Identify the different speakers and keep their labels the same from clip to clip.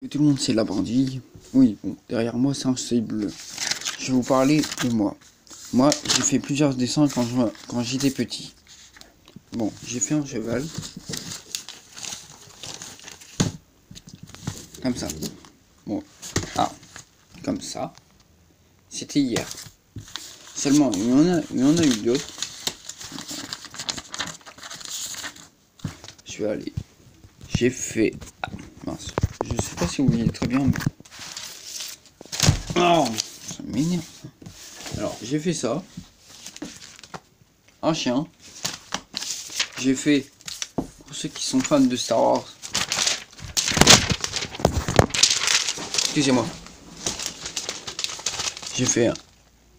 Speaker 1: Tout le monde c'est la brindille. Oui, bon, derrière moi c'est un seuil bleu. Je vais vous parler de moi. Moi, j'ai fait plusieurs dessins quand j'étais petit. Bon, j'ai fait un cheval. Comme ça. Bon. Ah, comme ça. C'était hier. Seulement, il y en a eu d'autres. Je vais aller. J'ai fait... Ah, mince. Je sais pas si vous voyez très bien, mais... Oh, ça m'énerve. Alors, j'ai fait ça. Un chien. J'ai fait, pour ceux qui sont fans de Star Wars, excusez-moi, j'ai fait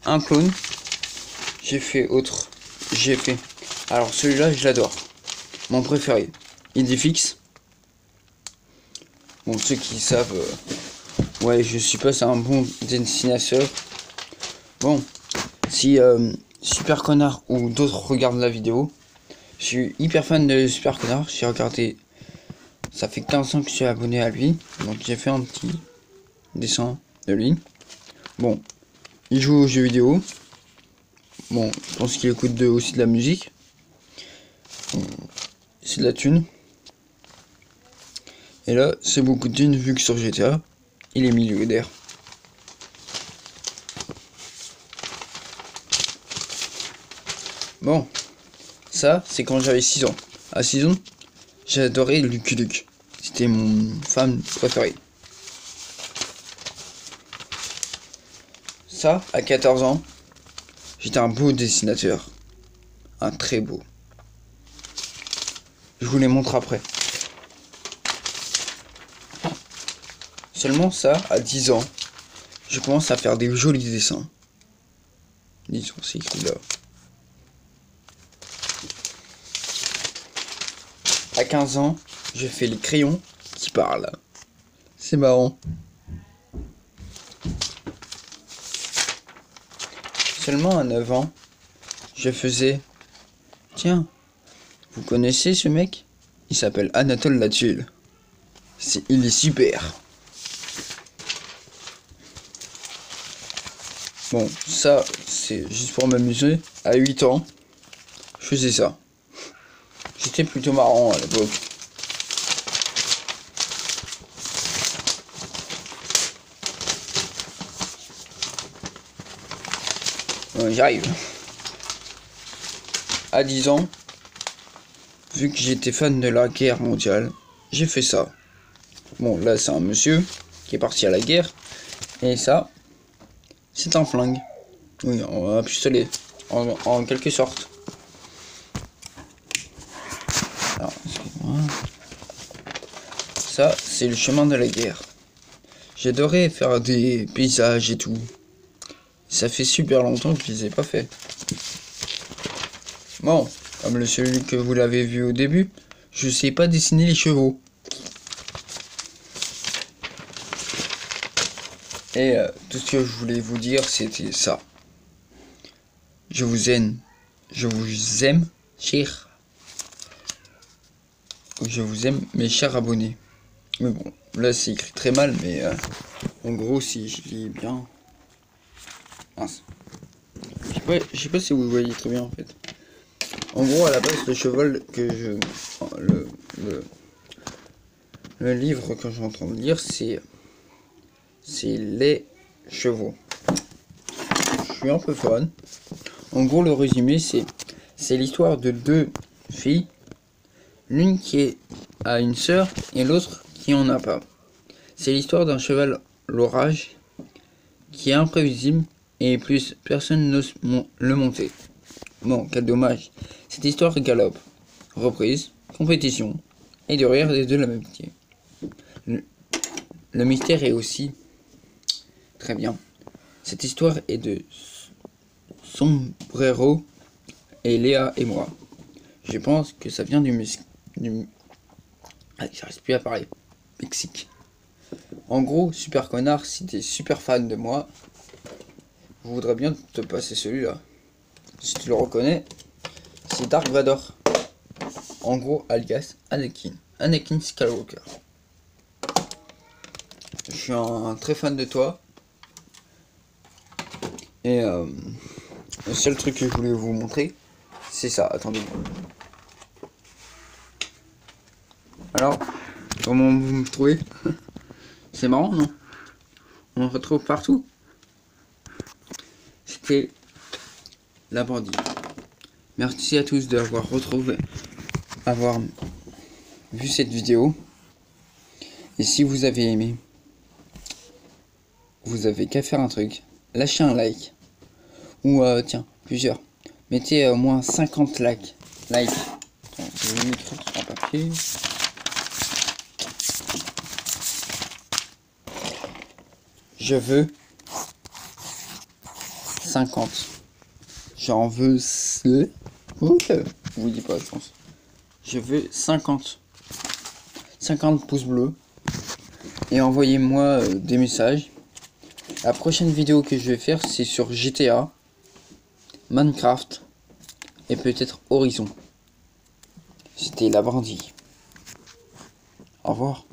Speaker 1: un clone. J'ai fait autre. Alors celui-là, je l'adore. Mon préféré. Idéfix. Bon, ceux qui savent, ouais, je suis pas un bon dessinateur. Bon, si Super Connard ou d'autres regardent la vidéo, je suis hyper fan de Super Connard. J'ai regardé, ça fait 15 ans que je suis abonné à lui, donc j'ai fait un petit dessin de lui. Bon, il joue aux jeux vidéo. Bon, je pense qu'il écoute aussi de la musique. C'est de la thune. Et là, c'est beaucoup de thunes vu que sur GTA, il est millionnaire. Bon, ça, c'est quand j'avais 6 ans. À 6 ans, j'adorais Lucky Luke. C'était mon fan préféré. Ça, à 14 ans, j'étais un beau dessinateur. Un très beau. Je vous les montre après. Seulement ça, à 10 ans, je commence à faire des jolis dessins. Disons, c'est écrit là. À 15 ans, je fais les crayons qui parlent. C'est marrant. Seulement à 9 ans, je faisais... Tiens, vous connaissez ce mec? Il s'appelle Anatole Latule. Il est super. Bon, ça, c'est juste pour m'amuser. À 8 ans, je faisais ça. J'étais plutôt marrant à l'époque. J'y arrive. À 10 ans, vu que j'étais fan de la guerre mondiale, j'ai fait ça. Bon, là, c'est un monsieur qui est parti à la guerre. Et ça, c'est un flingue. Oui, un pistolet. En quelque sorte. Alors, excusez-moi. Ça, c'est le chemin de la guerre. J'adorais faire des paysages et tout. Ça fait super longtemps que je les ai pas fait. Bon, comme celui que vous l'avez vu au début, je sais pas dessiner les chevaux. Et tout ce que je voulais vous dire, c'était ça. Je vous aime, chers. Je vous aime, mes chers abonnés. Mais bon, là c'est écrit très mal, mais en gros, si je lis bien. Mince. Je sais pas si vous voyez très bien en fait. En gros, à la base, le cheval que le livre que je suis en train de lire, c'est les chevaux. Je suis un peu fan. En gros, le résumé, c'est l'histoire de deux filles, l'une qui a une sœur et l'autre qui en a pas. C'est l'histoire d'un cheval l'orage qui est imprévisible et plus personne n'ose le monter. Bon, quel dommage. Cette histoire galope, reprise, compétition et de rire des deux l'amitié. Le mystère est aussi très bien. Cette histoire est de Sombrero et Léa et moi. Je pense que ça vient ah, j'arrive plus à parler. Mexique. En gros, Super Connard, si t'es super fan de moi, je voudrais bien te passer celui-là. Si tu le reconnais, c'est Dark Vador. En gros, alias Anakin. Anakin Skywalker. suis un très fan de toi. Et le seul truc que je voulais vous montrer, c'est ça. Attendez. Alors, comment vous me trouvez? C'est marrant, non? On en retrouve partout. C'était la bandit. Merci à tous d'avoir avoir vu cette vidéo. Et si vous avez aimé, vous avez qu'à faire un truc. Lâchez un like. Ou tiens, plusieurs. Mettez au moins 50 likes. Attends, je vais mettre sur un papier. Je veux 50. J'en veux ce. Je vous dis pas, je pense. Je veux 50 pouces bleus. Et envoyez-moi des messages. La prochaine vidéo que je vais faire, c'est sur GTA, Minecraft et peut-être Horizon. C'était la bandit. Au revoir.